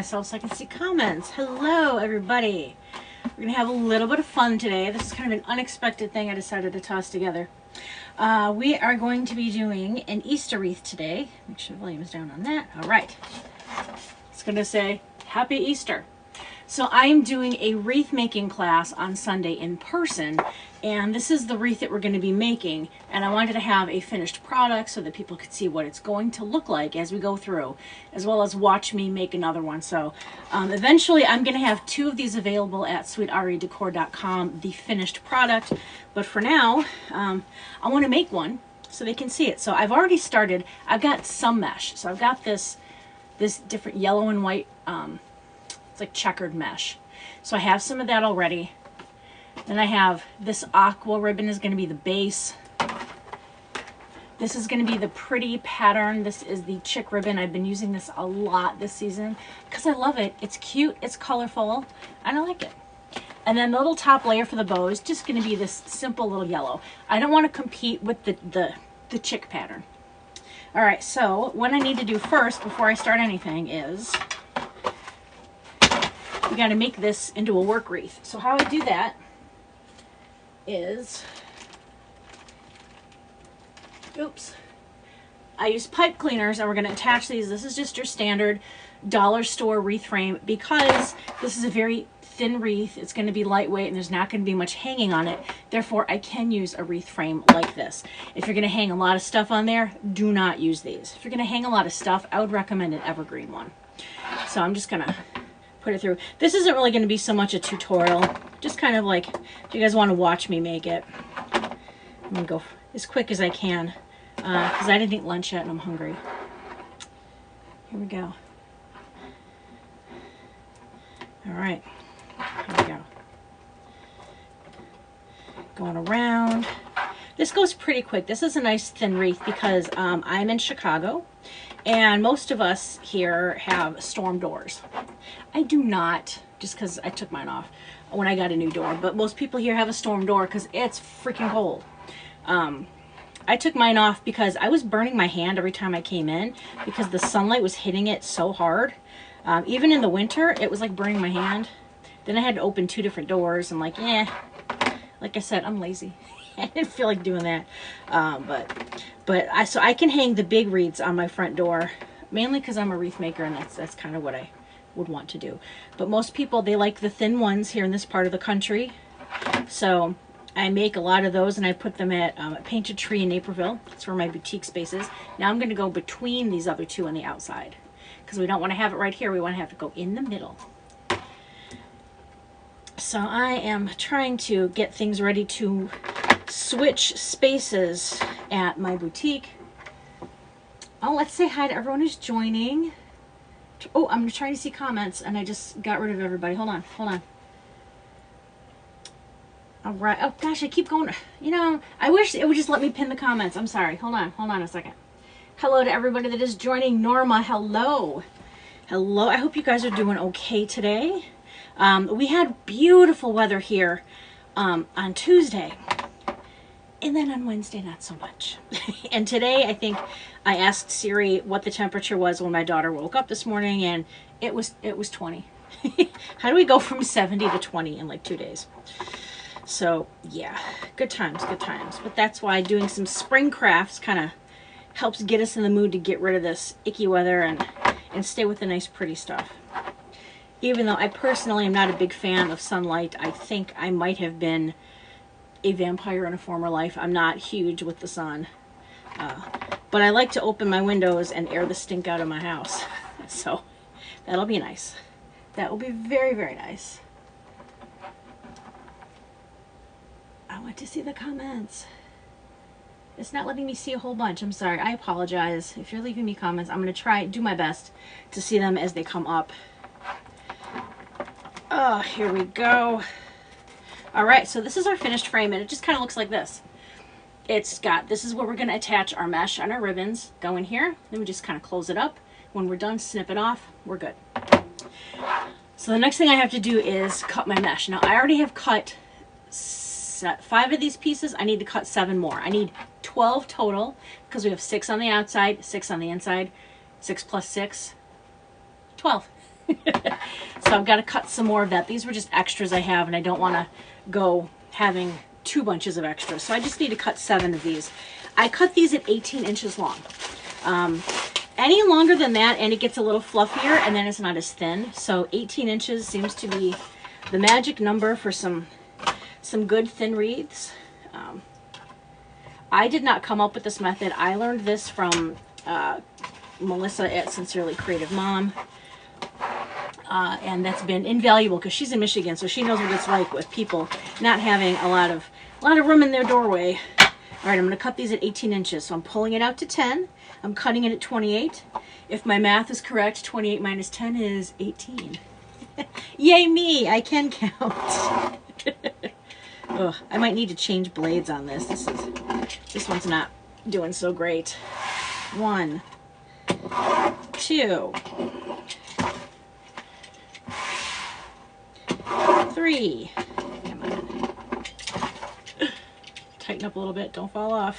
myself so I can see comments. Hello, everybody. We're going to have a little bit of fun today. This is kind of an unexpected thing I decided to toss together. We are going to be doing an Easter wreath today. Make sure the volume is down on that. All right. It's going to say, Happy Easter. So I am doing a wreath making class on Sunday in person, and this is the wreath that we're going to be making, and I wanted to have a finished product so that people could see what it's going to look like as we go through, as well as watch me make another one. So eventually I'm going to have 2 of these available at sweetrydecor.com, the finished product, but for now I want to make one so they can see it. So I've already started. I've got some mesh, so I've got this different yellow and white it's like checkered mesh. So I have some of that already. Then I have this aqua ribbon is going to be the base. This is going to be the pretty pattern. This is the chick ribbon. I've been using this a lot this season because I love it. It's cute, it's colorful, and I like it. And then the little top layer for the bow is just going to be this simple little yellow. I don't want to compete with the chick pattern. All right, so what I need to do first before I start anything is we got to make this into a work wreath. So how I do that is, I use pipe cleaners, and we're going to attach these. This is just your standard dollar store wreath frame because this is a very thin wreath. It's going to be lightweight and there's not going to be much hanging on it. Therefore, I can use a wreath frame like this. If you're going to hang a lot of stuff on there, do not use these. If you're going to hang a lot of stuff, I would recommend an evergreen one. So I'm just going to put it through. This isn't really going to be so much a tutorial, just kind of like if you guys want to watch me make it. I'm going to go as quick as I can because I didn't eat lunch yet and I'm hungry. Here we go. All right, here we go. Going around. This goes pretty quick. This is a nice thin wreath because I'm in Chicago and most of us here have storm doors. I do not, just because I took mine off when I got a new door, but most people here have a storm door because it's freaking cold. I took mine off because I was burning my hand every time I came in because the sunlight was hitting it so hard. Even in the winter, it was like burning my hand. Then I had to open 2 different doors. I'm like, like I said, I'm lazy. I didn't feel like doing that. So I can hang the big wreaths on my front door, mainly because I'm a wreath maker and that's kind of what I would want to do. But most people, they like the thin ones here in this part of the country. So I make a lot of those and I put them at Painted Tree in Naperville. That's where my boutique space is. Now I'm going to go between these other 2 on the outside because we don't want to have it right here. We want to have it go in the middle. So I am trying to get things ready to switch spaces at my boutique. Oh, let's say hi to everyone who's joining. Oh, I'm trying to see comments and I just got rid of everybody. Hold on, hold on. All right. Oh gosh, I keep going. You know, I wish it would just let me pin the comments. I'm sorry. Hold on a second. Hello to everybody that is joining. Norma, hello. Hello. I hope you guys are doing okay today. We had beautiful weather here on Tuesday. And then on Wednesday, not so much. And today, I think I asked Siri what the temperature was when my daughter woke up this morning, and it was 20. How do we go from 70 to 20 in like 2 days? So yeah, good times, good times. But that's why doing some spring crafts kind of helps get us in the mood to get rid of this icky weather and stay with the nice pretty stuff. Even though I personally am not a big fan of sunlight, I think I might have been a vampire in a former life. I'm not huge with the sun. But I like to open my windows and air the stink out of my house. So that'll be nice. That will be very, very nice. I want to see the comments. It's not letting me see a whole bunch. I'm sorry. I apologize. If you're leaving me comments, I'm going to do my best to see them as they come up. Oh, here we go. All right, so this is our finished frame, and it just kind of looks like this. This is where we're going to attach our mesh and our ribbons. Go in here, then we just kind of close it up. When we're done, snip it off. We're good. So the next thing I have to do is cut my mesh. Now, I already have cut 5 of these pieces. I need to cut 7 more. I need 12 total because we have 6 on the outside, 6 on the inside. 6 plus 6, 12. So I've got to cut some more of that. These were just extras I have, and I don't want to go having 2 bunches of extras. So I just need to cut 7 of these. I cut these at 18 inches long. Any longer than that, and it gets a little fluffier, and then it's not as thin. So 18 inches seems to be the magic number for some good thin wreaths. I did not come up with this method. I learned this from Melissa at Sincerely Creative Mom. And that's been invaluable because she's in Michigan, so she knows what it's like with people not having a lot of room in their doorway. All right, I'm going to cut these at 18 inches. So I'm pulling it out to 10. I'm cutting it at 28. If my math is correct, 28 minus 10 is 18. Yay me! I can count. Ugh, I might need to change blades on this. This one's not doing so great. 1, 2, 3. Come on. Tighten up a little bit. Don't fall off.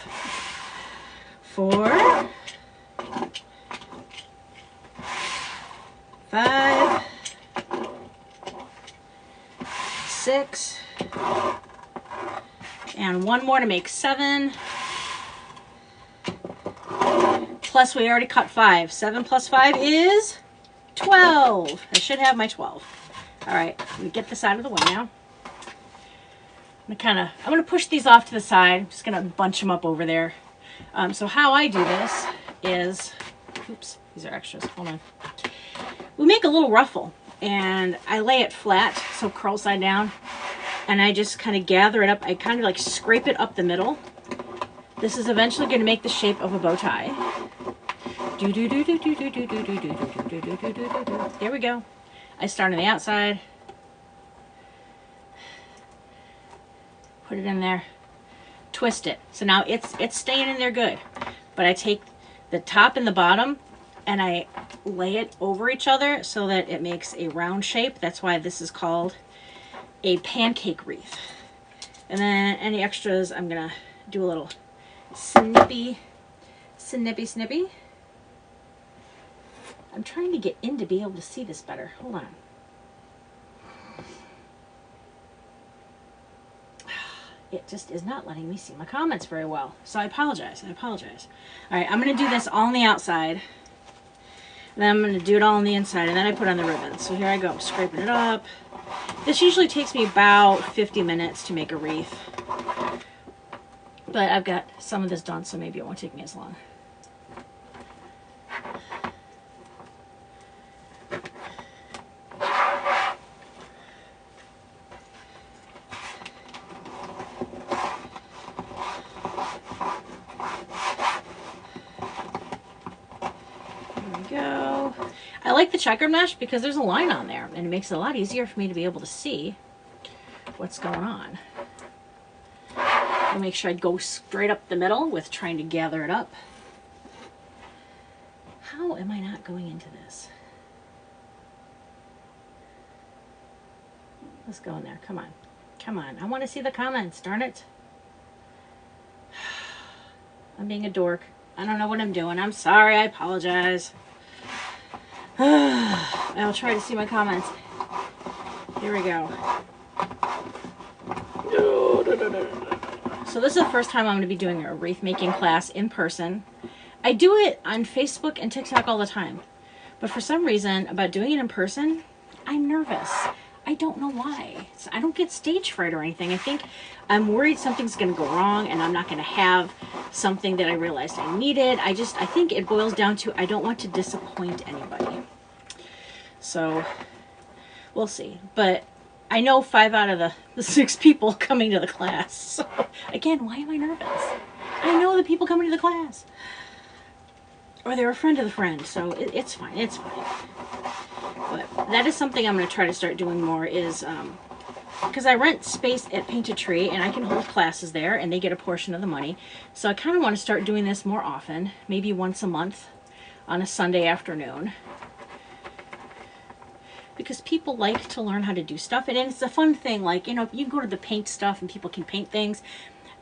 4, 5, 6, and 1 more to make 7. Plus we already cut 5. 7 plus 5 is 12. I should have my 12. All right, let me get this out of the way now. I'm gonna push these off to the side. I'm just gonna bunch them up over there. So how I do this is, oops, these are extras, hold on. We make a little ruffle, and I lay it flat, so curl side down, and I just kind of gather it up. I kind of like scrape it up the middle. This is eventually going to make the shape of a bow tie. There we go. I start on the outside, put it in there, twist it. So now it's staying in there good, but I take the top and the bottom and I lay it over each other so that it makes a round shape. That's why this is called a pancake wreath. And then any extras, I'm gonna do a little snippy. I'm trying to get in to be able to see this better. Hold on. It just is not letting me see my comments very well. So I apologize. All right, I'm going to do this all on the outside. And then I'm going to do it all on the inside. And then I put on the ribbons. So here I go, scraping it up. This usually takes me about 50 minutes to make a wreath. But I've got some of this done, so maybe it won't take me as long. Go. I like the checkered mesh because there's a line on there and it makes it a lot easier for me to be able to see what's going on. I'll make sure I go straight up the middle with trying to gather it up. How am I not going into this? Let's go in there. Come on. Come on. I want to see the comments. Darn it. I'm being a dork. I don't know what I'm doing. I'm sorry. I apologize. I'll try to see my comments. Here we go. So this is the first time I'm going to be doing a wreath making class in person. I do it on Facebook and TikTok all the time. But for some reason, about doing it in person, I'm nervous. I don't know why. I don't get stage fright or anything. I think I'm worried something's going to go wrong and I'm not going to have something that I realized I needed. I think it boils down to I don't want to disappoint anybody. So we'll see. But I know 5 out of the 6 people coming to the class. So again, why am I nervous? I know the people coming to the class. Or they're a friend of the friend. So it's fine. It's fine. But that is something I'm going to try to start doing more is, because I rent space at Painted Tree and I can hold classes there and they get a portion of the money. So I kind of want to start doing this more often, maybe once a month on a Sunday afternoon. Because people like to learn how to do stuff and it's a fun thing. Like, you know, you can go to the paint stuff and people can paint things.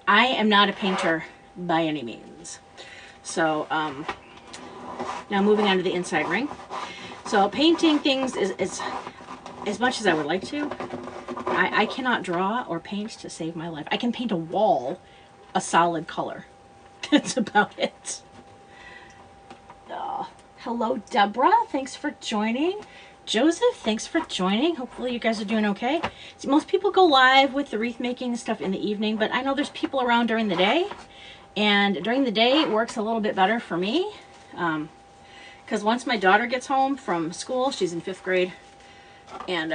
I am not a painter by any means. So, now moving on to the inside ring. So painting things is as much as I would like to, I cannot draw or paint to save my life. I can paint a wall a solid color. That's about it. Hello, Deborah. Thanks for joining. Joseph, thanks for joining. Hopefully you guys are doing okay. See, most people go live with the wreath making stuff in the evening, but I know there's people around during the day. And during the day, it works a little bit better for me. Because once my daughter gets home from school, she's in 5th grade. And,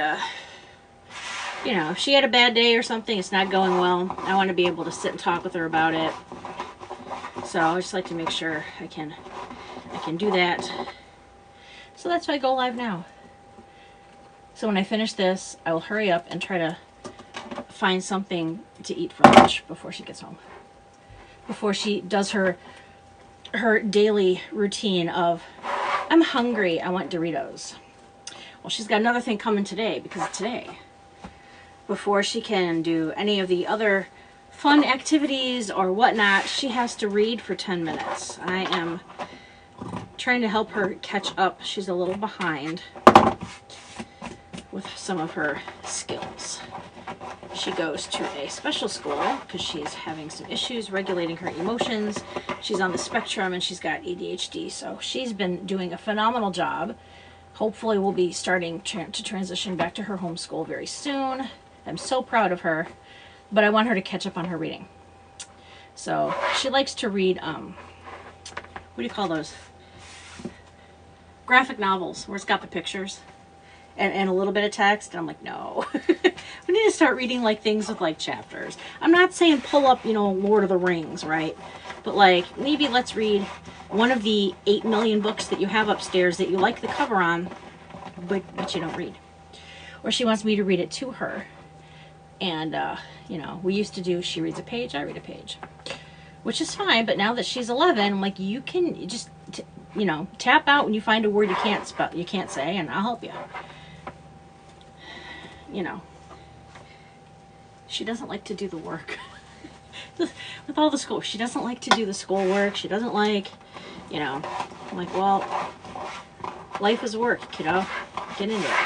you know, if she had a bad day or something, it's not going well, I want to be able to sit and talk with her about it. So I just like to make sure I can do that. So that's why I go live now. So when I finish this, I will hurry up and try to find something to eat for lunch before she gets home. Before she does her daily routine of, I'm hungry, I want Doritos. Well, she's got another thing coming today because of today. Before she can do any of the other fun activities or whatnot, she has to read for 10 minutes. I am trying to help her catch up. She's a little behind with some of her skills. She goes to a special school because she's having some issues regulating her emotions. She's on the spectrum and she's got ADHD, so she's been doing a phenomenal job. Hopefully we'll be starting to transition back to her homeschool very soon. I'm so proud of her, but I want her to catch up on her reading. So she likes to read, what do you call those? Graphic novels, where it's got the pictures and a little bit of text. And I'm like, no. We need to start reading like things with like chapters. I'm not saying pull up, you know, Lord of the Rings, right? But like maybe let's read one of the 8 million books that you have upstairs that you like the cover on, but you don't read. Or she wants me to read it to her. And, you know, we used to do, she reads a page, I read a page. Which is fine, but now that she's 11, I'm like, you can just, you know, tap out when you find a word you can't say, and I'll help you. You know. She doesn't like to do the work. With all the school, she doesn't like to do the schoolwork. She doesn't like, you know, I'm like, well, life is work, kiddo. Get into it.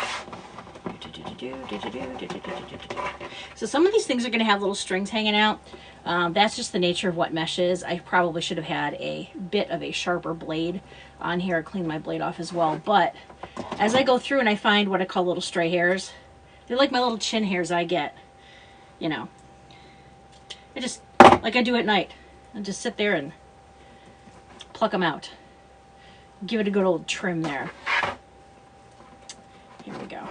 So some of these things are going to have little strings hanging out. That's just the nature of what mesh is. I probably should have had a bit of a sharper blade on here. Clean my blade off as well. But as I go through and I find what I call little stray hairs, they're like my little chin hairs I get. You know, I just, like I do at night, I just sit there and pluck them out. Give it a good old trim there. Here we go.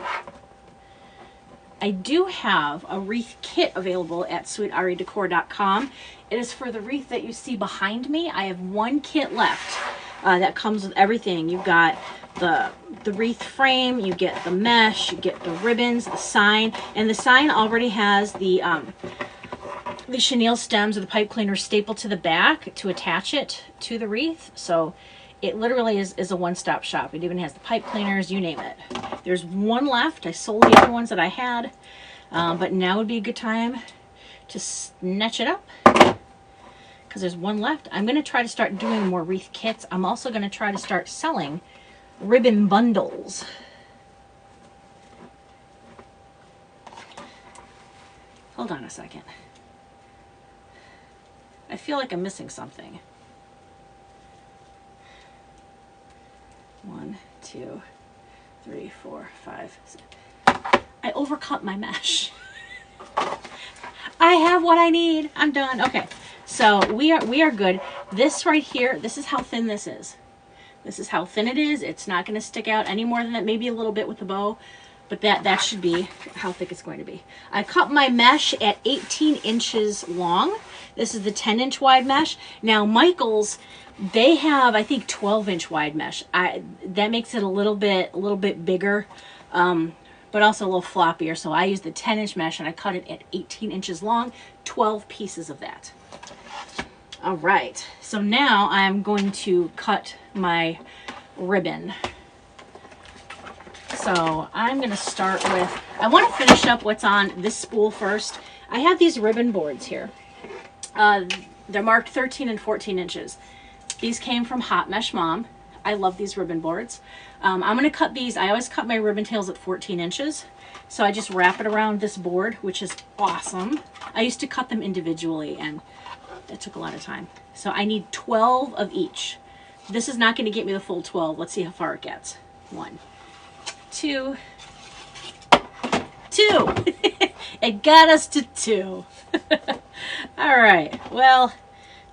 I do have a wreath kit available at sweetariDecor.com. It is for the wreath that you see behind me. I have one kit left that comes with everything. You've got the wreath frame, you get the mesh, you get the ribbons, the sign, and the sign already has the chenille stems or the pipe cleaner stapled to the back to attach it to the wreath. So it literally is a one-stop shop. It even has the pipe cleaners, you name it. There's one left. I sold the other ones that I had, but now would be a good time to snatch it up because there's one left. I'm going to try to start doing more wreath kits. I'm also going to try to start selling ribbon bundles. Hold on a second. I feel like I'm missing something. 1, 2, 3, 4, 5, 6. I overcut my mesh. I have what I need. I'm done. Okay, so we are good. This right here, this is how thin this is. This is how thin it is. It's not going to stick out any more than that. Maybe a little bit with the bow, but that should be how thick it's going to be. I cut my mesh at 18 inches long. This is the 10-inch wide mesh. Now Michael's, they have, I think, 12-inch wide mesh. That makes it a little bit bigger, but also a little floppier. So I use the 10-inch mesh and I cut it at 18 inches long, 12 pieces of that. All right, so now I'm going to cut my ribbon. So I'm going to start with, I want to finish up what's on this spool first. I have these ribbon boards here. They're marked 13 and 14 inches. These came from Hot Mesh Mom. I love these ribbon boards. I'm going to cut these. I always cut my ribbon tails at 14 inches. So I just wrap it around this board, which is awesome. I used to cut them individually, and it took a lot of time. So I need 12 of each. This is not going to get me the full 12. Let's see how far it gets. 1, 2, 2. It got us to 2. All right. Well,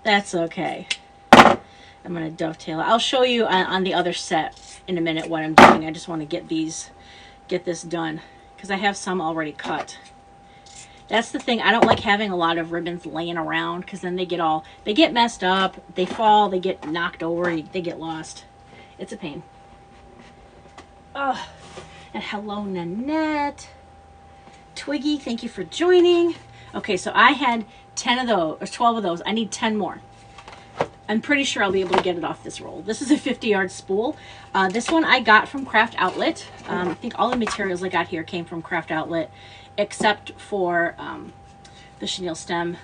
that's okay. I'm going to dovetail. I'll show you on the other set in a minute what I'm doing. I just want to get this done because I have some already cut. That's the thing. I don't like having a lot of ribbons laying around because then they get messed up, they fall, they get knocked over, they get lost. It's a pain. Oh, and hello, Nanette. Twiggy, thank you for joining. Okay, so I had 10 of those, or 12 of those. I need 10 more. I'm pretty sure I'll be able to get it off this roll. This is a 50-yard spool. This one I got from Craft Outlet. I think all the materials I got here came from Craft Outlet, except for the chenille stem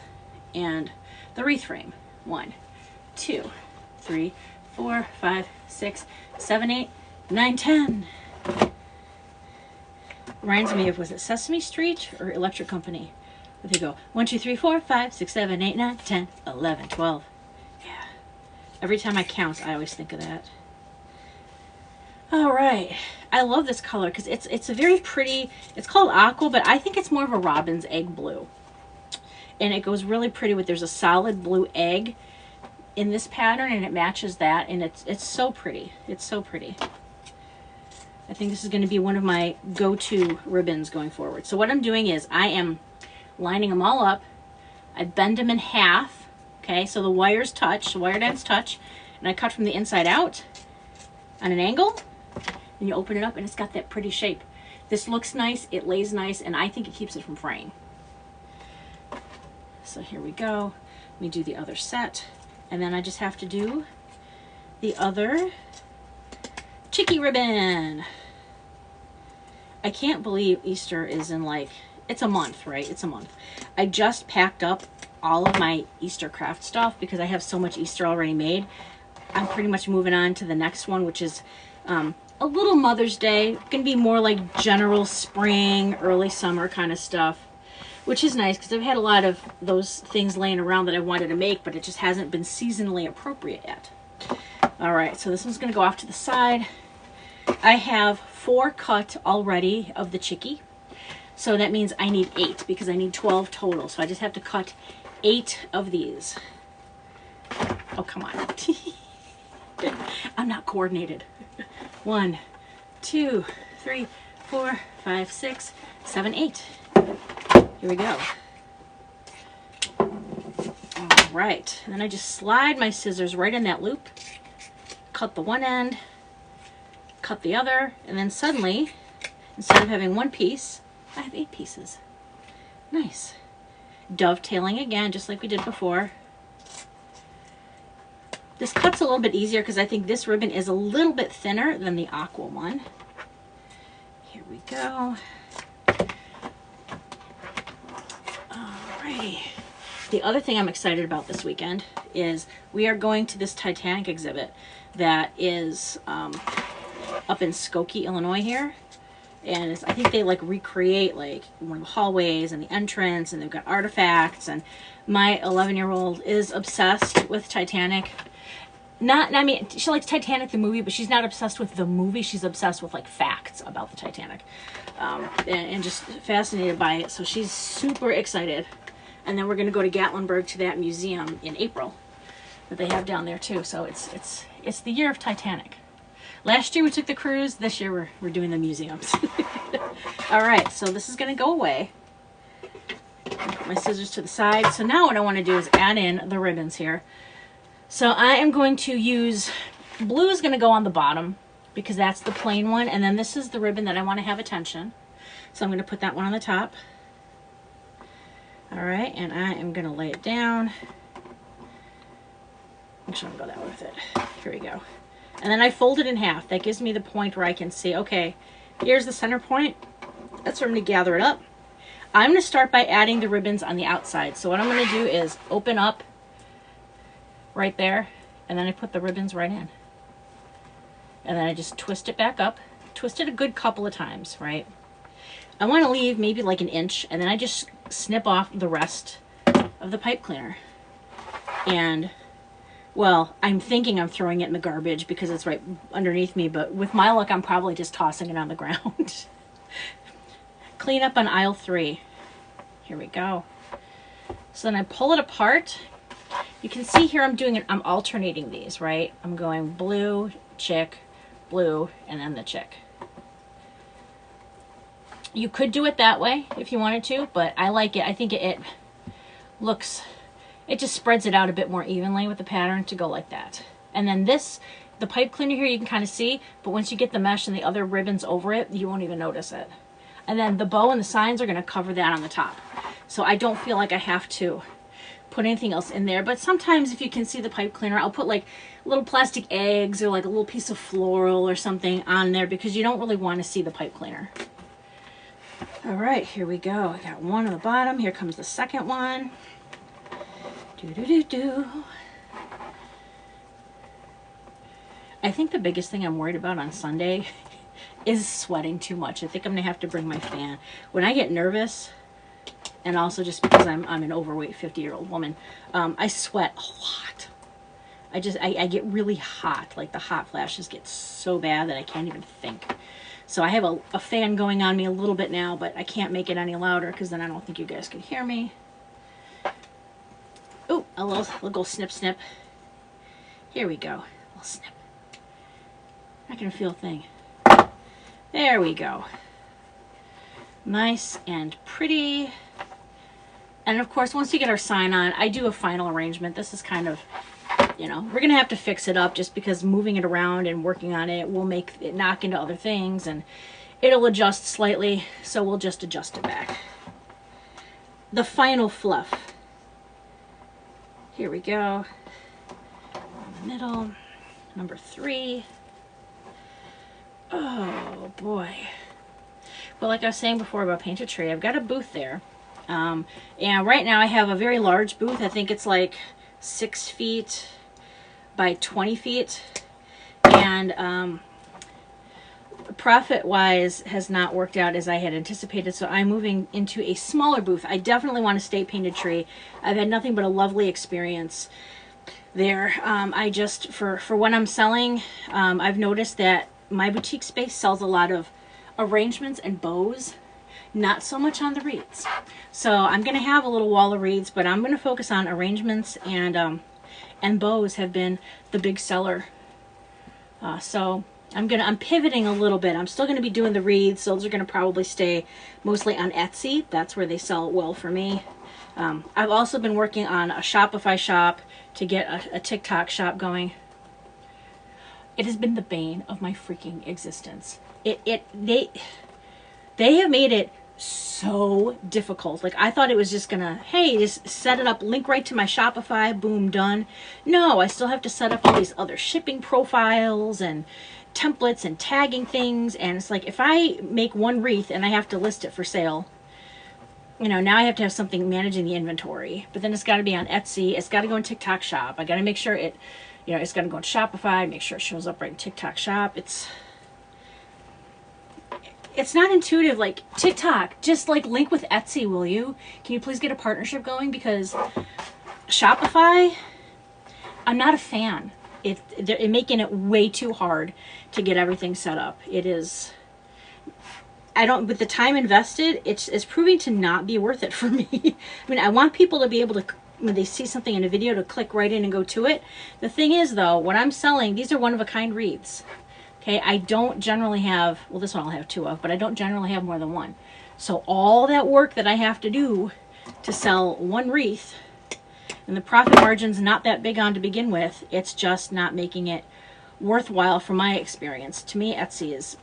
and the wreath frame. 1, 2, 3, 4, 5, 6, 7, 8, 9, 10. Reminds me of, was it Sesame Street or Electric Company? There you go. 1, 2, 3, 4, 5, 6, 7, 8, 9, 10, 11, 12. Yeah. Every time I count, I always think of that. All right. I love this color because it's a very pretty, it's called aqua, but I think it's more of a robin's egg blue. And it goes really pretty with, there's a solid blue egg in this pattern and it matches that, and it's so pretty. It's so pretty. I think this is going to be one of my go-to ribbons going forward. So what I'm doing is I am lining them all up. I bend them in half. Okay, so the wires touch, the wire ends touch, and I cut from the inside out on an angle, and you open it up and it's got that pretty shape. This looks nice, it lays nice, and I think it keeps it from fraying. So here we go. Let me do the other set, and then I just have to do the other chicky ribbon. I can't believe Easter is in, like, it's a month, right? It's a month. I just packed up all of my Easter craft stuff because I have so much Easter already made. I'm pretty much moving on to the next one, which is a little Mother's Day. It's going to be more like general spring, early summer kind of stuff, which is nice because I've had a lot of those things laying around that I wanted to make, but it just hasn't been seasonally appropriate yet. All right, so this one's going to go off to the side. I have 4 cut already of the chicky. So that means I need 8 because I need 12 total. So I just have to cut 8 of these. Oh, come on. I'm not coordinated. 1, 2, 3, 4, 5, 6, 7, 8. Here we go. All right. And then I just slide my scissors right in that loop. Cut the one end. Cut the other. And then suddenly, instead of having 1 piece, I have 8 pieces. Nice. Dovetailing again, just like we did before. This cut's a little bit easier because I think this ribbon is a little bit thinner than the aqua one. Here we go. Alrighty. The other thing I'm excited about this weekend is we are going to this Titanic exhibit that is up in Skokie, Illinois here. And I think they like recreate like one of the hallways and the entrance, and they've got artifacts, and my 11-year-old is obsessed with Titanic. I mean, she likes Titanic the movie, but she's not obsessed with the movie. She's obsessed with like facts about the Titanic, and just fascinated by it. So she's super excited. And then we're going to go to Gatlinburg to that museum in April that they have down there too. So it's the year of Titanic. Last year we took the cruise. This year we're doing the museums. All right, so this is going to go away. Put my scissors to the side. So now what I want to do is add in the ribbons here. So I am going to use, blue is going to go on the bottom because that's the plain one. And then this is the ribbon that I want to have attention. So I'm going to put that one on the top. All right, and I am going to lay it down. Actually, I'm going to go that way with it. Here we go. And then I fold it in half. That gives me the point where I can see, okay, here's the center point. That's where I'm going to gather it up. I'm going to start by adding the ribbons on the outside. So what I'm going to do is open up right there, and then I put the ribbons right in. And then I just twist it back up. Twist it a good couple of times, right? I want to leave maybe like 1 inch, and then I just snip off the rest of the pipe cleaner. And, well, I'm thinking I'm throwing it in the garbage because it's right underneath me, but with my luck, I'm probably just tossing it on the ground. Clean up on aisle 3. Here we go. So then I pull it apart. You can see here I'm alternating these, right? I'm going blue, chick, blue, and then the chick. You could do it that way if you wanted to, but I like it. I think it looks, it just spreads it out a bit more evenly with the pattern to go like that. And then this, the pipe cleaner here, you can kind of see, but once you get the mesh and the other ribbons over it, you won't even notice it. And then the bow and the signs are going to cover that on the top. So I don't feel like I have to put anything else in there. But sometimes if you can see the pipe cleaner, I'll put like little plastic eggs or like a little piece of floral or something on there because you don't really want to see the pipe cleaner. All right, here we go. I got one on the bottom. Here comes the second one. Do. I think the biggest thing I'm worried about on Sunday is sweating too much. I think I'm gonna have to bring my fan. When I get nervous, and also just because I'm an overweight 50-year-old woman, I sweat a lot. I get really hot. Like the hot flashes get so bad that I can't even think. So I have a fan going on me a little bit now, but I can't make it any louder because then I don't think you guys can hear me. Oh, a little snip, snip. Here we go. A little snip. Not gonna feel a thing. There we go. Nice and pretty. And of course, once you get our sign on, I do a final arrangement. This is kind of, you know, we're going to have to fix it up just because moving it around and working on it will make it knock into other things and it'll adjust slightly. So we'll just adjust it back. The final fluff. Here we go. In the middle. Number 3. Oh boy. Well, like I was saying before about Paint a Tree, I've got a booth there. And right now I have a very large booth. I think it's like 6 feet by 20 feet. And profit-wise has not worked out as I had anticipated, so I'm moving into a smaller booth. I definitely want to stay Paint a Tree. I've had nothing but a lovely experience there. I just, for what I'm selling, I've noticed that my boutique space sells a lot of arrangements and bows, not so much on the wreaths. So I'm going to have a little wall of wreaths, but I'm going to focus on arrangements, and bows have been the big seller. So I'm pivoting a little bit. I'm still going to be doing the wreaths. Those are going to probably stay mostly on Etsy. That's where they sell well for me. I've also been working on a Shopify shop to get a TikTok shop going. It has been the bane of my freaking existence. They have made it so difficult. Like, I thought it was just gonna, hey, just set it up, link right to my Shopify, boom, done. No, I still have to set up all these other shipping profiles and templates and tagging things. And it's like, if I make one wreath and I have to list it for sale, you know, now I have to have something managing the inventory. But then it's got to be on Etsy. It's got to go in TikTok shop. I got to make sure it, you know, it's got to go in Shopify, make sure it shows up right in TikTok shop. It's not intuitive. Like, TikTok, just like link with Etsy, will you? Can you please get a partnership going? Because Shopify, I'm not a fan. They're making it way too hard to get everything set up. It is, with the time invested, it's proving to not be worth it for me. I mean, I want people to be able to, when they see something in a video, to click right in and go to it. The thing is, though, what I'm selling, these are one-of-a-kind wreaths. Okay, I don't generally have, well, this one I'll have 2 of, but I don't generally have more than 1. So all that work that I have to do to sell 1 wreath, and the profit margin's not that big on to begin with, it's just not making it worthwhile from my experience. To me, Etsy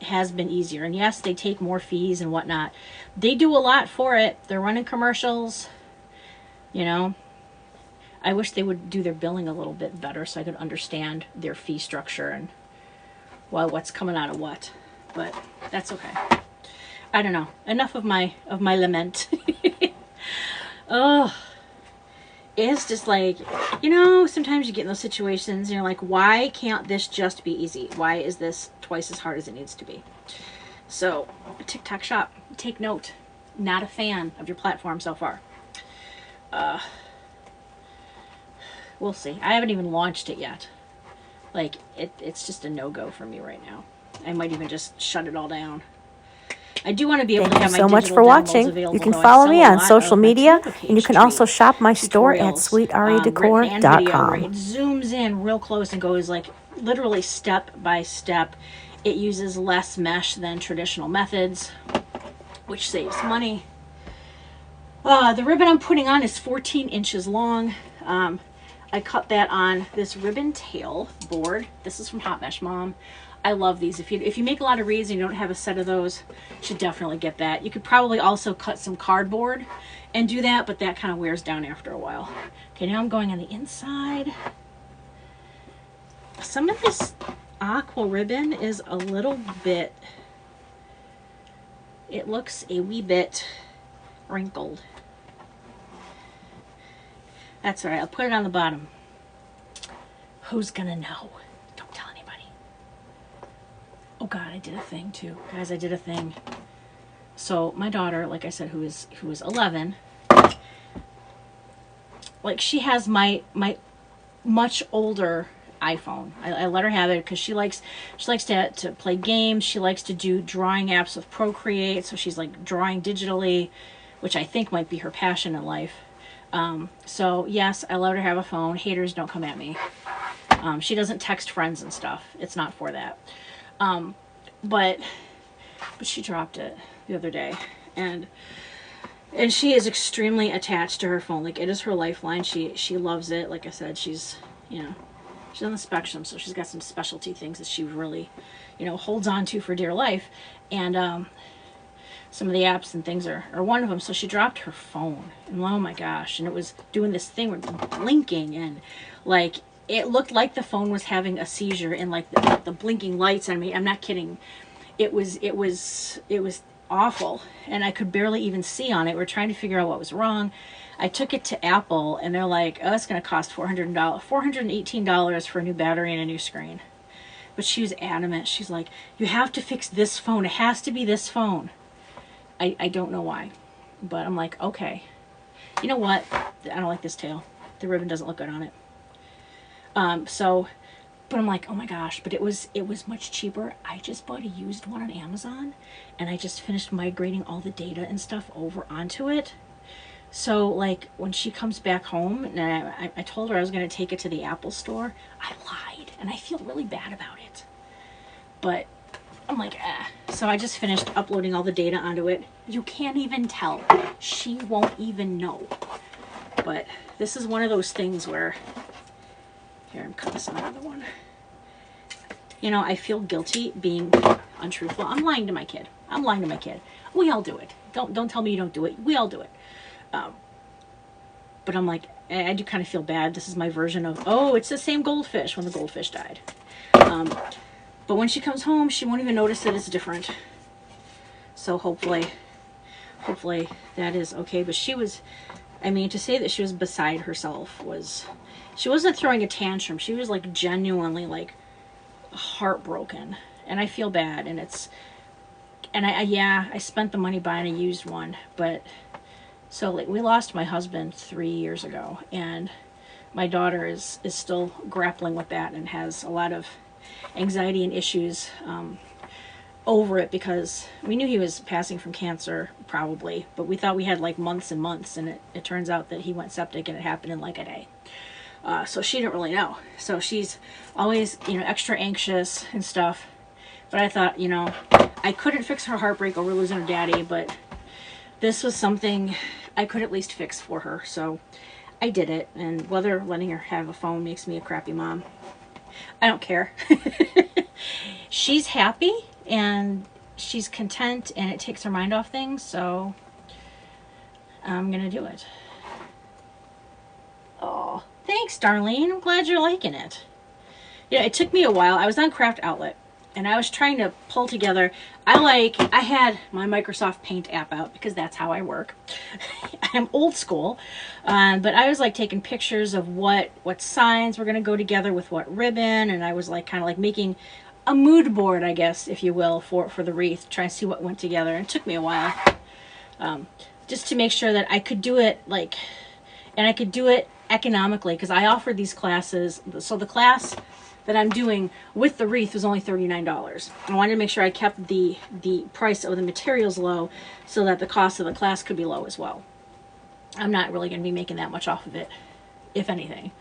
has been easier. And yes, they take more fees and whatnot. They do a lot for it. They're running commercials, you know. I wish they would do their billing a little bit better so I could understand their fee structure and, well, what's coming out of what. But that's okay. I don't know. Enough of my lament. Oh, it's just like, sometimes you get in those situations and you're like, why can't this just be easy? Why is this twice as hard as it needs to be? So, TikTok shop, take note. Not a fan of your platform so far. We'll see. I haven't even launched it yet. Like, it's just a no-go for me right now. I might even just shut it all down. I do want to be able to have my digital Thank you so much for watching. You can follow me on social media, and you can also shop my store at sweetarydecor.com. Where it zooms in real close and goes like literally step by step. It uses less mesh than traditional methods, which saves money. The ribbon I'm putting on is 14 inches long. I cut that on this ribbon tail board. This is from Hot Mesh Mom. I love these. If you make a lot of wreaths and you don't have a set of those, you should definitely get that. You could probably also cut some cardboard and do that, but that kind of wears down after a while. Okay, now I'm going on the inside. Some of this aqua ribbon is a little bit, it looks a wee bit wrinkled. That's all right. I'll put it on the bottom. Who's gonna know? Don't tell anybody. Oh God, I did a thing too, guys. I did a thing. So my daughter, like I said, who is 11, like she has my much older iPhone. I let her have it because she likes to play games. She likes to do drawing apps with Procreate, so she's like drawing digitally, which I think might be her passion in life. So yes, I let her have a phone. Haters, don't come at me. She doesn't text friends and stuff. It's not for that. But she dropped it the other day, and she is extremely attached to her phone. Like, it is her lifeline. She loves it. Like I said, she's on the spectrum, so she's got some specialty things that she really, holds on to for dear life. And some of the apps and things are one of them. So she dropped her phone, and oh my gosh, and it was doing this thing where blinking, and like it looked like the phone was having a seizure, and like the blinking lights on me. I'm not kidding. It was awful, and I could barely even see on it. We're trying to figure out what was wrong. I took it to Apple, and they're like, oh, it's going to cost $418 for a new battery and a new screen. But she was adamant. She's like, you have to fix this phone. It has to be this phone. I don't know why, but I'm like, okay. You know what? I don't like this tail. The ribbon doesn't look good on it. But I'm like, oh my gosh, but it was much cheaper. I just bought a used one on Amazon, and I just finished migrating all the data and stuff over onto it. So like when she comes back home, and I told her I was going to take it to the Apple store, I lied, and I feel really bad about it. But I'm like, So I just finished uploading all the data onto it. You can't even tell. She won't even know. But this is one of those things where, here, I'm cutting some another one. I feel guilty being untruthful. I'm lying to my kid. We all do it. Don't tell me you don't do it. We all do it. But I'm like, I do kind of feel bad. This is my version of, oh, it's the same goldfish when the goldfish died. But when she comes home, she won't even notice that it's different. So hopefully that is okay. But she was, to say that she was beside herself she wasn't throwing a tantrum. She was like genuinely like heartbroken. And I feel bad. And I spent the money buying a used one. But so like we lost my husband 3 years ago. And my daughter is still grappling with that and has a lot of anxiety and issues over it, because we knew he was passing from cancer probably, but we thought we had like months and months, and it turns out that he went septic and it happened in like a day. So she didn't really know. So she's always, extra anxious and stuff. But I thought, I couldn't fix her heartbreak over losing her daddy, but this was something I could at least fix for her. So I did it, and whether letting her have a phone makes me a crappy mom, I don't care. She's happy and she's content, and it takes her mind off things, so I'm gonna do it. Oh, thanks, Darlene. I'm glad you're liking it. It took me a while. I was on Craft Outlet, and I was trying to pull together. I had my Microsoft Paint app out because that's how I work. I'm old school, but I was like taking pictures of what signs were going to go together with what ribbon, and I was like kind of like making a mood board, I guess, if you will, for the wreath, trying to see what went together. And it took me a while, just to make sure that I could do it and I could do it economically, because I offered these classes. So the class that I'm doing with the wreath was only $39. I wanted to make sure I kept the price of the materials low so that the cost of the class could be low as well. I'm not really going to be making that much off of it, if anything.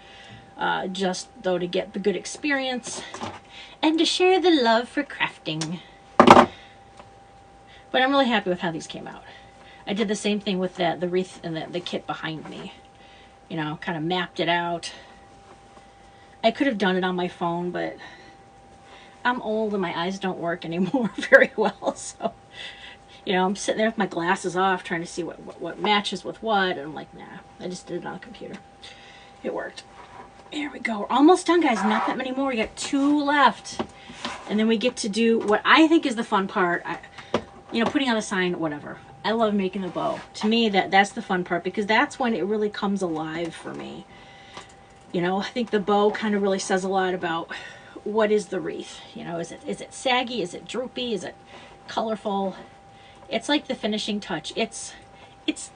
Just though to get the good experience and to share the love for crafting. But I'm really happy with how these came out. I did the same thing with the wreath and the kit behind me. You know, kind of mapped it out. I could have done it on my phone, but I'm old and my eyes don't work anymore very well. So, you know, I'm sitting there with my glasses off trying to see what matches with what. And I'm like, nah, I just did it on the computer. It worked. There we go. We're almost done, guys. Not that many more. We got 2 left. And then we get to do what I think is the fun part. You know, putting on the sign, whatever. I love making the bow. To me, that's the fun part, because that's when it really comes alive for me. You know, I think the bow kind of really says a lot about what is the wreath. You know, is it saggy? Is it droopy? Is it colorful? It's like the finishing touch. It's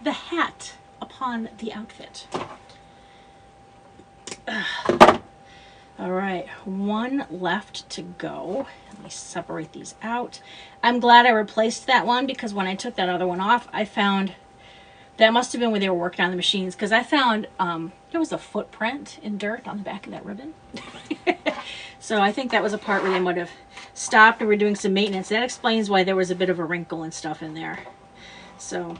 the hat upon the outfit. All right, 1 left to go. Let me separate these out. I'm glad I replaced that one, because when I took that other one off, I found that must have been when they were working on the machines, because I found there was a footprint in dirt on the back of that ribbon. So I think that was a part where they might have stopped and were doing some maintenance. That explains why there was a bit of a wrinkle and stuff in there. So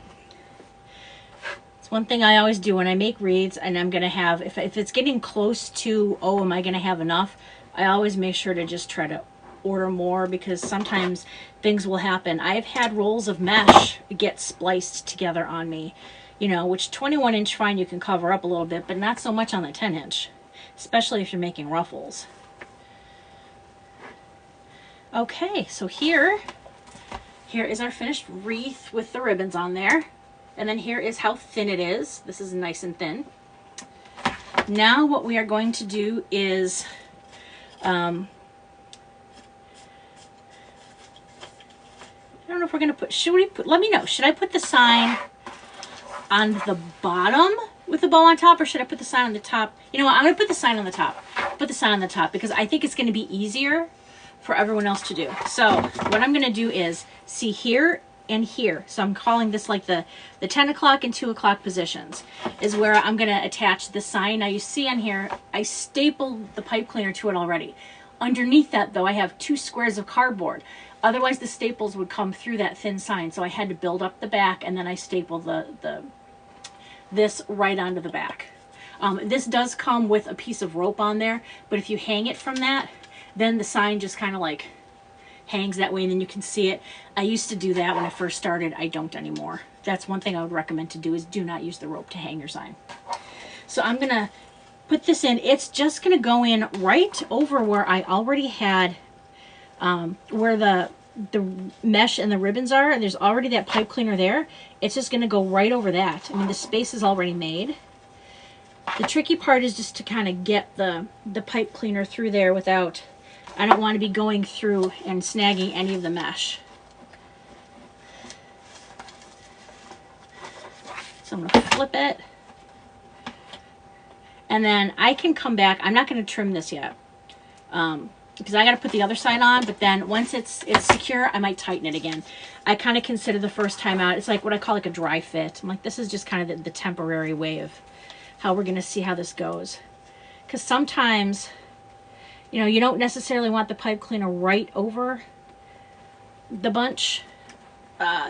it's one thing I always do when I make wreaths, and I'm going to have, if it's getting close to, oh, am I going to have enough? I always make sure to just try to order more, because sometimes things will happen. I've had rolls of mesh get spliced together on me, you know, which 21-inch fine you can cover up a little bit, but not so much on the 10-inch, especially if you're making ruffles. Okay, so here is our finished wreath with the ribbons on there. And then here is how thin it is. This is nice and thin. Now what we are going to do is I don't know if we're going to put, let me know, should I put the sign on the bottom with the bow on top, or should I put the sign on the top? You know what, I'm going to put the sign on the top. Put the sign on the top, because I think it's going to be easier for everyone else to do. So what I'm going to do is, see here and here. So I'm calling this like the 10 o'clock and 2 o'clock positions is where I'm going to attach the sign. Now you see on here, I stapled the pipe cleaner to it already. Underneath that though, I have 2 squares of cardboard. Otherwise the staples would come through that thin sign. So I had to build up the back, and then I stapled this right onto the back. This does come with a piece of rope on there, but if you hang it from that, then the sign just kind of like hangs that way, and then you can see it. I used to do that when I first started. I don't anymore. That's one thing I would recommend to do, is do not use the rope to hang your sign. So I'm gonna put this in. It's just gonna go in right over where I already had where the mesh and the ribbons are, and there's already that pipe cleaner there. It's just gonna go right over that. I mean, the space is already made. The tricky part is just to kind of get the pipe cleaner through there without, I don't want to be going through and snagging any of the mesh. So I'm going to flip it. And then I can come back. I'm not going to trim this yet, because I got to put the other side on, but then once it's secure, I might tighten it again. I kind of consider the first time out, it's like what I call like a dry fit. I'm like, this is just kind of the temporary way of how we're going to see how this goes. Because sometimes, you know, you don't necessarily want the pipe cleaner right over the bunch,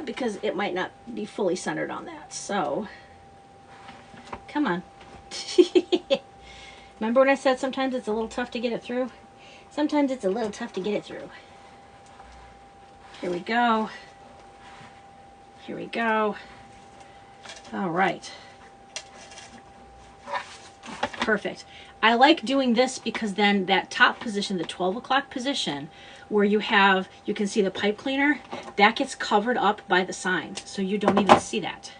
because it might not be fully centered on that. So, come on. Remember when I said sometimes it's a little tough to get it through? Sometimes it's a little tough to get it through. Here we go. Here we go. All right. Perfect. I like doing this because then that top position, the 12 o'clock position, where you can see the pipe cleaner, that gets covered up by the sign, so you don't even see that.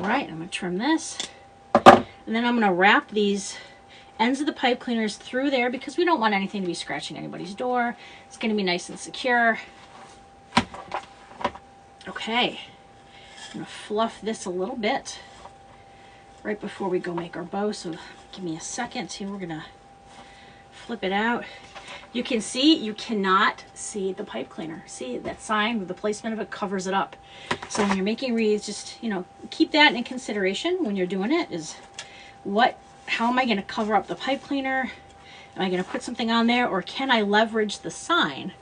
right, I'm going to trim this. And then I'm going to wrap these ends of the pipe cleaners through there because we don't want anything to be scratching anybody's door. It's going to be nice and secure. Okay, I'm going to fluff this a little bit right before we go make our bow. So give me a second here. We're going to flip it out. You can see, you cannot see the pipe cleaner. See that sign with the placement of it covers it up. So when you're making wreaths, just, you know, keep that in consideration when you're doing it. Is how am I going to cover up the pipe cleaner? Am I going to put something on there, or can I leverage the sign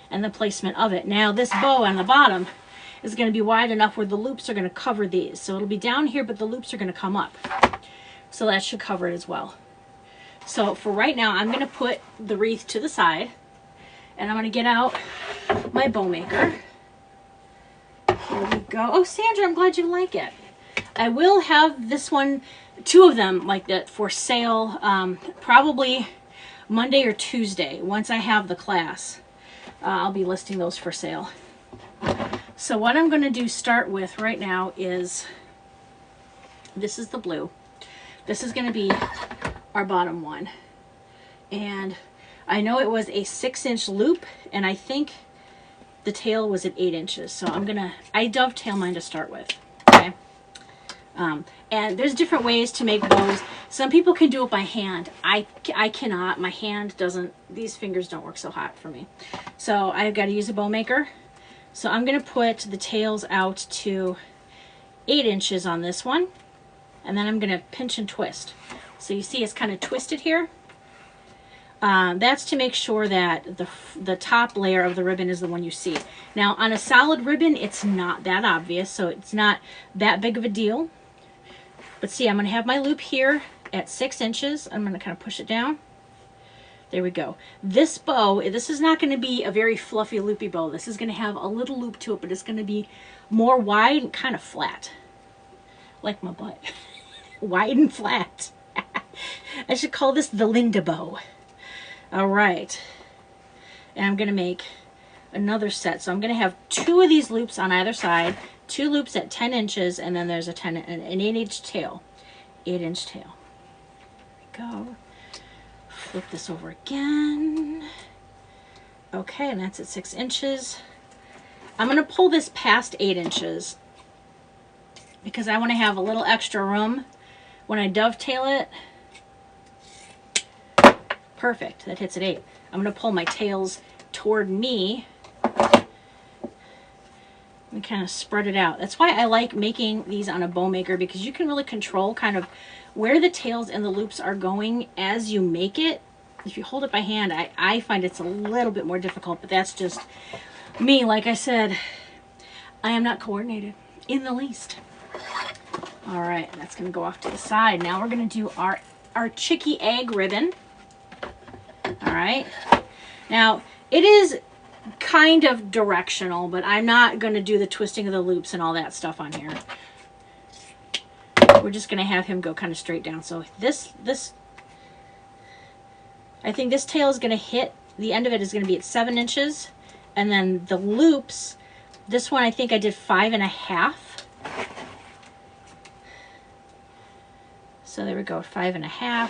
and the placement of it? Now this bow on the bottom is going to be wide enough where the loops are going to cover these. So it'll be down here, but the loops are going to come up. So that should cover it as well. So for right now, I'm going to put the wreath to the side, and I'm going to get out my bow maker. Here we go. Oh, Sandra, I'm glad you like it. I will have this one, 2 of them like that for sale, probably Monday or Tuesday. Once I have the class, I'll be listing those for sale. So what I'm going to start with right now is, this is the blue. This is going to be our bottom one. And I know it was a 6-inch loop, and I think the tail was at 8 inches. So I dovetail mine to start with. Okay. And there's different ways to make bows. Some people can do it by hand. I cannot. My hand doesn't, these fingers don't work so hot for me. So I've got to use a bow maker. So I'm going to put the tails out to 8 inches on this one. And then I'm going to pinch and twist. So you see it's kind of twisted here. That's to make sure that the top layer of the ribbon is the one you see. Now on a solid ribbon, it's not that obvious, so it's not that big of a deal. But see, I'm going to have my loop here at 6 inches. I'm going to kind of push it down. There we go. This bow, this is not going to be a very fluffy, loopy bow. This is going to have a little loop to it, but it's going to be more wide and kind of flat. Like my butt. Wide and flat. I should call this the Linda bow. All right. And I'm going to make another set. So I'm going to have 2 of these loops on either side, 2 loops at 10 inches, and then there's an 8-inch tail. 8-inch tail. There we go. Flip this over again. Okay, and that's at 6 inches. I'm going to pull this past 8 inches because I want to have a little extra room when I dovetail it. Perfect, that hits at 8. I'm going to pull my tails toward me and kind of spread it out. That's why I like making these on a bow maker, because you can really control kind of where the tails and the loops are going as you make it. If you hold it by hand, I find it's a little bit more difficult, but that's just me. Like I said, I am not coordinated in the least. All right, that's going to go off to the side. Now we're going to do our chicky egg ribbon. All right. Now, it is kind of directional, but I'm not going to do the twisting of the loops and all that stuff on here. We're just going to have him go kind of straight down. So I think this tail is going to hit, the end of it is going to be at 7 inches. And then the loops, this one I think I did 5.5. So there we go, 5.5.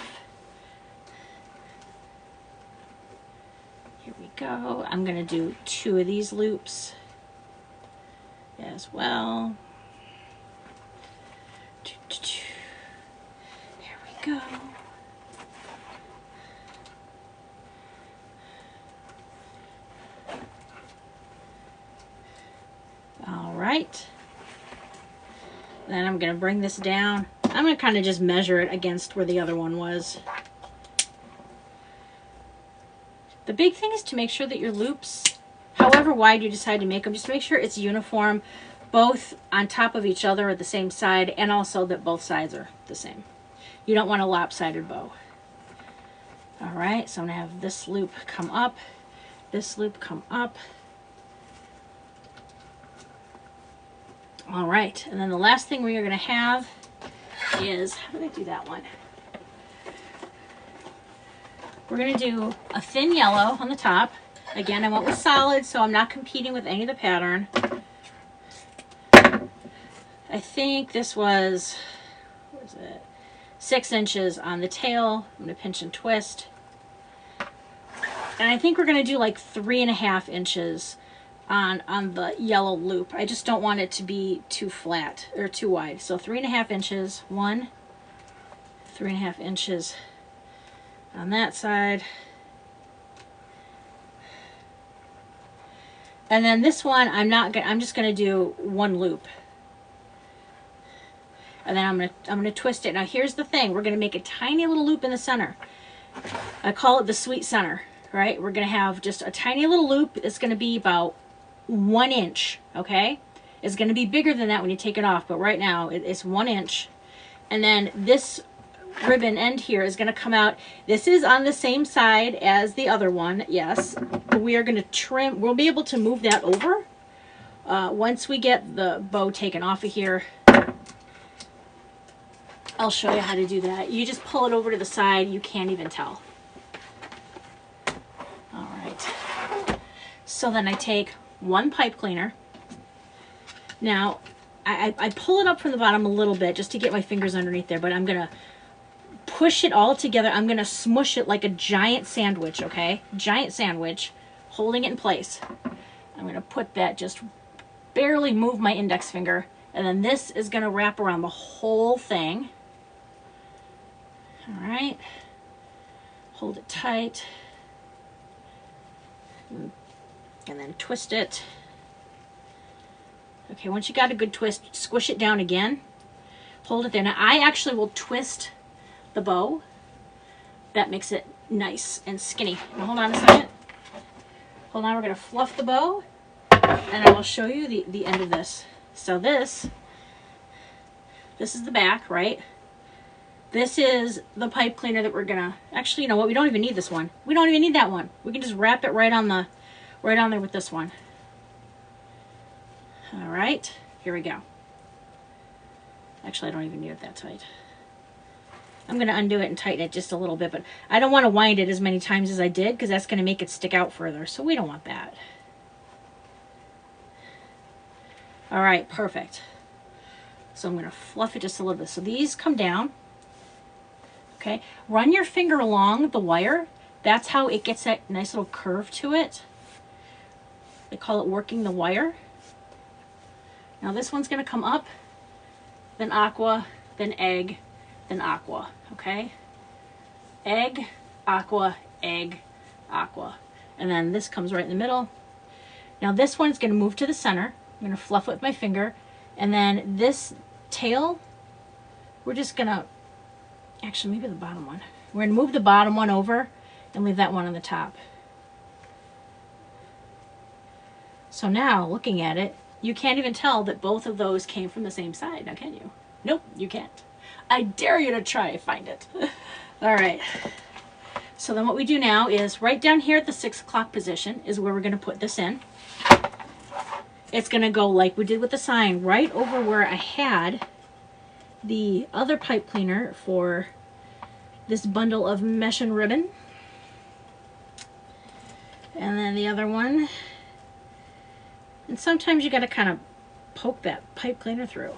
Here we go. I'm going to do 2 of these loops as well. Here we go. All right. Then I'm going to bring this down. I'm going to kind of just measure it against where the other one was. The big thing is to make sure that your loops, however wide you decide to make them, just make sure it's uniform, both on top of each other at the same side, and also that both sides are the same. You don't want a lopsided bow. All right, so I'm going to have this loop come up, this loop come up. All right, and then the last thing we are going to have is, how did I do that one? We're going to do a thin yellow on the top. Again, I went with solid, so I'm not competing with any of the pattern. I think this was, what is it, 6 inches on the tail. I'm going to pinch and twist. And I think we're going to do like 3.5 inches on the yellow loop. I just don't want it to be too flat or too wide. So 3.5 inches, 3.5 inches on that side. And then this one, I'm just gonna do 1 loop. And then I'm gonna twist it. Now here's the thing, we're gonna make a tiny little loop in the center. I call it the sweet center, right? We're gonna have just a tiny little loop. It's gonna be about 1 inch, okay? It's gonna be bigger than that when you take it off, but right now it's 1 inch. And then this ribbon end here is going to come out. This is on the same side as the other one, yes. We are going to trim, we'll be able to move that over once we get the bow taken off of here. I'll show you how to do that. You just pull it over to the side, you can't even tell. All right. So then I take 1 pipe cleaner. Now, I pull it up from the bottom a little bit just to get my fingers underneath there, but I'm going to push it all together. I'm going to smush it like a giant sandwich, okay? Giant sandwich, holding it in place. I'm going to put that, just barely move my index finger, and then this is going to wrap around the whole thing. All right. Hold it tight. And then twist it. Okay, once you got a good twist, squish it down again. Hold it there. Now, I actually will twist the bow. That makes it nice and skinny. Now, hold on a second. Hold on, we're going to fluff the bow, and I will show you the end of this. So this is the back, right? This is the pipe cleaner that we're going to, actually, you know what? We don't even need this one. We don't even need that one. We can just wrap it right on there with this one. All right, here we go. Actually, I don't even need it that tight. I'm going to undo it and tighten it just a little bit, but I don't want to wind it as many times as I did because that's going to make it stick out further, so we don't want that. All right, perfect. So I'm going to fluff it just a little bit. So these come down, okay? Run your finger along the wire. That's how it gets that nice little curve to it. They call it working the wire. Now this one's going to come up, then aqua, then egg, then aqua, okay? Egg, aqua, egg, aqua. And then this comes right in the middle. Now this one's going to move to the center. I'm going to fluff it with my finger. And then this tail, we're just going to, actually maybe the bottom one. We're going to move the bottom one over and leave that one on the top. So now, looking at it, you can't even tell that both of those came from the same side, now can you? Nope, you can't. I dare you to try to find it. All right. So then what we do now is right down here at the 6 o'clock position is where we're going to put this in. It's going to go like we did with the sign, right over where I had the other pipe cleaner for this bundle of mesh and ribbon. And then the other one. And sometimes you got to kind of poke that pipe cleaner through.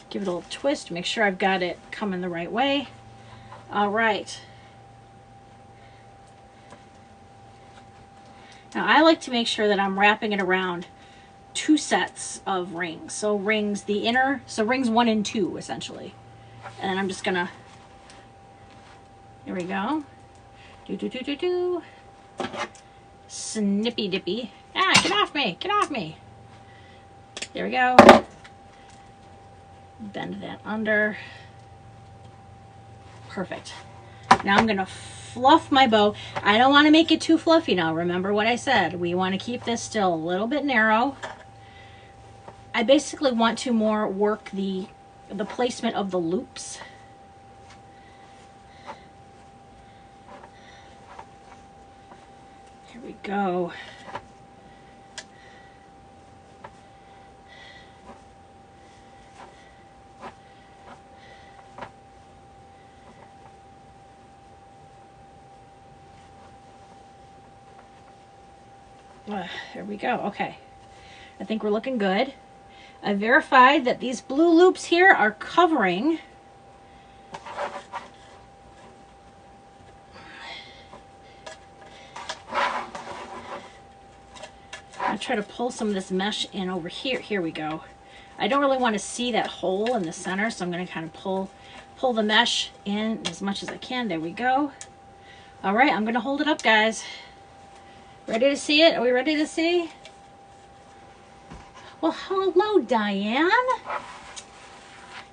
Give it a little twist, make sure I've got it coming the right way. All right. Now I like to make sure that I'm wrapping it around 2 sets of rings. So rings, the inner, so rings 1 and 2 essentially. And then I'm just gonna, here we go. Do. Snippy dippy. Ah, get off me, get off me. There we go. Bend that under. Perfect. Now I'm going to fluff my bow. I don't want to make it too fluffy now. Remember what I said. We want to keep this still a little bit narrow. I basically want to more work the placement of the loops. Here we go. There we go. Okay. I think we're looking good. I verified that these blue loops here are covering I'll try to pull some of this mesh in over here. Here we go. I don't really want to see that hole in the center, so I'm going to kind of pull the mesh in as much as I can. There we go. All right, I'm going to hold it up, guys. Ready to see it? Are we ready to see? Well, hello, Diane.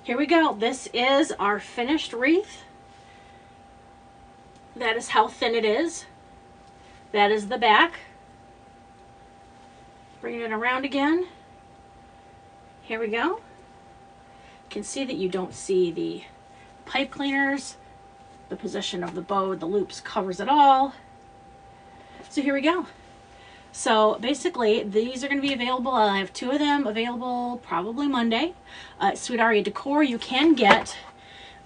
Here we go. This is our finished wreath. That is how thin it is. That is the back. Bring it around again. Here we go. You can see that you don't see the pipe cleaners. The position of the bow, the loops covers it all. So here we go. So basically, these are going to be available. I have 2 of them available probably Monday. Sweet Aria Decor, you can get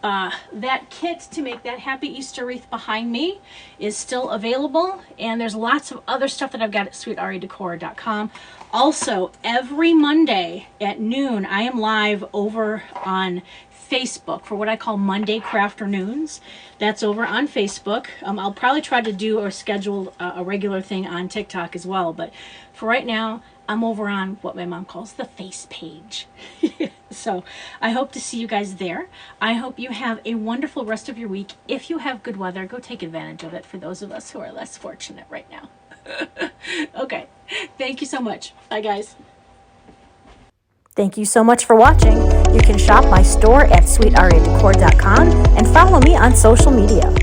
that kit to make that Happy Easter wreath behind me is still available. And there's lots of other stuff that I've got at sweetariadecor.com. Also, every Monday at noon, I am live over on Facebook for what I call Monday Crafternoons. That's over on Facebook. I'll probably try to do or schedule a regular thing on TikTok as well. But for right now, I'm over on what my mom calls the face page. So I hope to see you guys there. I hope you have a wonderful rest of your week. If you have good weather, go take advantage of it for those of us who are less fortunate right now. Okay. Thank you so much. Bye, guys. Thank you so much for watching. You can shop my store at sweetariadecor.com and follow me on social media.